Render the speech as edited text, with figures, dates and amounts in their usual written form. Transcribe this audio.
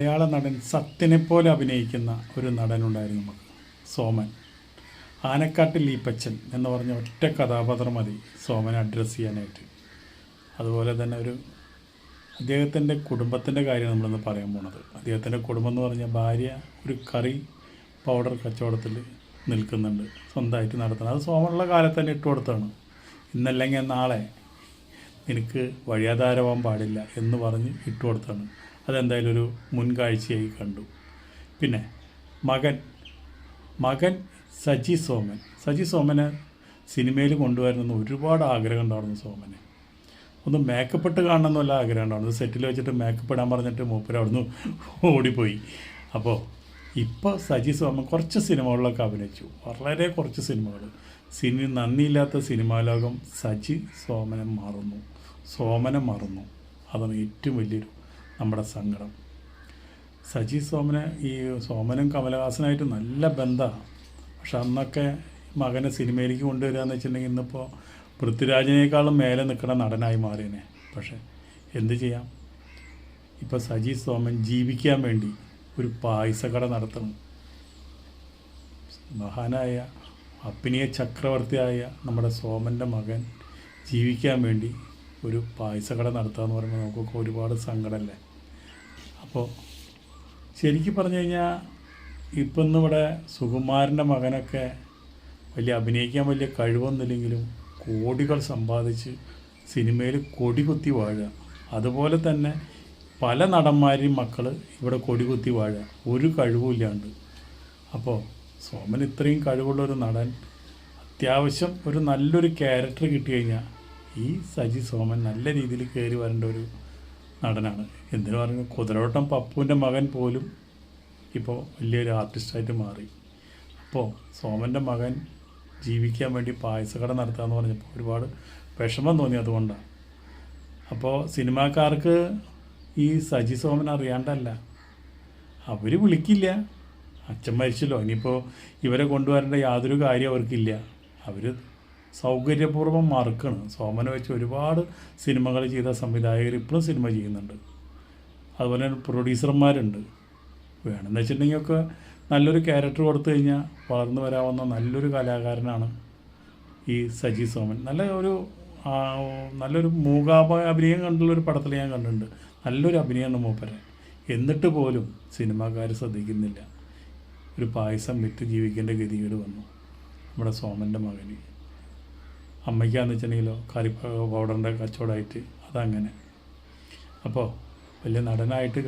മലയാള നടൻ സത്യനെപ്പോലെ അഭിനയിക്കുന്ന ഒരു നടനുണ്ടായിരുന്നു നമുക്ക്, സോമൻ. ആനക്കാട്ടിൽ ഈപ്പച്ചൻ എന്ന് പറഞ്ഞ ഒറ്റ കഥാപാത്രം മതി സോമനെ അഡ്രസ്സ് ചെയ്യാനായിട്ട്. അതുപോലെ തന്നെ അദ്ദേഹത്തിൻ്റെ കുടുംബത്തിൻ്റെ കാര്യം നമ്മളിന്ന് പറയാൻ പോണത്. അദ്ദേഹത്തിൻ്റെ കുടുംബം എന്ന് പറഞ്ഞാൽ ഭാര്യ ഒരു കറി പൗഡർ കച്ചവടത്തിൽ നിൽക്കുന്നുണ്ട്, സ്വന്തമായിട്ട് നടത്തുന്നത്. അത് സോമനുള്ള കാലത്ത് തന്നെ ഇട്ട് കൊടുത്താണ്. ഇന്നല്ലെങ്കിൽ നാളെ എനിക്ക് വഴിയാധാരമാകാൻ പാടില്ല എന്ന് പറഞ്ഞ് ഇട്ട് കൊടുത്താണ്. അതെന്തായാലും ഒരു മുൻകാഴ്ചയായി കണ്ടു. പിന്നെ മകൻ സജി സോമനെ സിനിമയിൽ കൊണ്ടുവരണമെന്ന് ഒരുപാട് ആഗ്രഹം ഉണ്ടായിരുന്നു. സോമന് ഒന്ന് മേക്കപ്പ് ഇട്ട് കാണണമെന്നല്ല ആഗ്രഹം ഉണ്ടായിരുന്നു. സെറ്റിൽ വെച്ചിട്ട് മേക്കപ്പ് ഇടാൻ പറഞ്ഞിട്ട് മൂപ്പര് അവിടുന്ന് ഓടിപ്പോയി. അപ്പോൾ ഇപ്പോൾ സജി സോമൻ കുറച്ച് സിനിമകളിലൊക്കെ അഭിനയിച്ചു, വളരെ കുറച്ച് സിനിമകൾ. നന്ദിയില്ലാത്ത സിനിമാ ലോകം സജി സോമനെ മറന്നു. അതാണ് ഏറ്റവും വലിയൊരു നമ്മുടെ സങ്കടം. സോമനും കമലഹാസനായിട്ട് നല്ല ബന്ധമാണ്. പക്ഷെ അന്നൊക്കെ മകനെ സിനിമയിലേക്ക് കൊണ്ടുവരിക എന്ന് വെച്ചിട്ടുണ്ടെങ്കിൽ ഇന്നിപ്പോൾ പൃഥ്വിരാജിനേക്കാളും മേലെ നിൽക്കുന്ന നടനായി മാറിയനെ. പക്ഷേ എന്ത് ചെയ്യാം, ഇപ്പോൾ സജി സോമൻ ജീവിക്കാൻ വേണ്ടി ഒരു പായസക്കട നടത്തണം. മഹാനായ അഭിനയ ചക്രവർത്തിയായ നമ്മുടെ സോമൻ്റെ മകൻ ജീവിക്കാൻ വേണ്ടി ഒരു പായസക്കട നടത്തുക എന്ന് പറയുമ്പോൾ നമുക്കൊക്കെ ഒരുപാട് സങ്കടമല്ലേ. അപ്പോൾ ശരിക്കും പറഞ്ഞു കഴിഞ്ഞാൽ ഇപ്പം ഇന്നിവിടെ സുകുമാരൻ്റെ മകനൊക്കെ അഭിനയിക്കാൻ വലിയ കഴിവൊന്നുമില്ലെങ്കിലും കോടികൾ സമ്പാദിച്ച് സിനിമയിൽ കൊടി കുത്തി വാഴുക. അതുപോലെ തന്നെ പല നടന്മാരെയും മക്കൾ ഇവിടെ കൊടി കുത്തി വാഴുക, ഒരു കഴിവുമില്ലാണ്ട്. അപ്പോൾ സോമൻ ഇത്രയും കഴിവുള്ളൊരു നടൻ, അത്യാവശ്യം ഒരു നല്ലൊരു ക്യാരക്ടർ കിട്ടി കഴിഞ്ഞാൽ ഈ സജി സോമൻ നല്ല രീതിയിൽ കയറി വരേണ്ട ഒരു നടനാണ്. എന്തിനു പറയുന്നത്, കുതിരവട്ടം പപ്പുവിൻ്റെ മകൻ പോലും ഇപ്പോൾ വലിയൊരു ആർട്ടിസ്റ്റായിട്ട് മാറി. അപ്പോൾ സോമൻ്റെ മകൻ ജീവിക്കാൻ വേണ്ടി പായസക്കട നടത്തുകയെന്ന് പറഞ്ഞപ്പോൾ ഒരുപാട് വിഷമം തോന്നി. അതുകൊണ്ടാണ്. അപ്പോൾ സിനിമാക്കാർക്ക് ഈ സജി സോമൻ അറിയാണ്ടല്ല, അവർ വിളിക്കില്ല. അച്ഛൻ മരിച്ചല്ലോ, ഇനിയിപ്പോൾ ഇവരെ കൊണ്ടുവരേണ്ട യാതൊരു കാര്യം അവർക്കില്ല. അവർ സൗകര്യപൂർവ്വം മറക്കണം. സോമനെ വെച്ച് ഒരുപാട് സിനിമകൾ ചെയ്ത സംവിധായകർ ഇപ്പോഴും സിനിമ ചെയ്യുന്നുണ്ട്. അതുപോലെ തന്നെ പ്രൊഡ്യൂസർമാരുണ്ട്. വേണമെന്ന് വെച്ചിട്ടുണ്ടെങ്കിൽ ഒക്കെ നല്ലൊരു ക്യാരക്ടർ കൊടുത്തു കഴിഞ്ഞാൽ വളർന്നു വരാവുന്ന നല്ലൊരു കലാകാരനാണ് ഈ സജി സോമൻ. നല്ലൊരു അഭിനയം കണ്ടുള്ളൊരു പടത്തിൽ ഞാൻ കണ്ടിട്ടുണ്ട്. നല്ലൊരു അഭിനയമാണ് മൂപ്പരെ. എന്നിട്ട് പോലും സിനിമാക്കാർ ശ്രദ്ധിക്കുന്നില്ല. ഒരു പായസം വിറ്റ് ജീവിക്കേണ്ട ഗതികേട് വന്നു നമ്മുടെ സോമൻ്റെ മകന്. അമ്മയ്ക്കാന്ന് വെച്ചിട്ടുണ്ടെങ്കിലോ കറി പൗഡറിൻ്റെ കച്ചവടമായിട്ട് അതങ്ങനെ. അപ്പോൾ വലിയ നടനായിട്ട്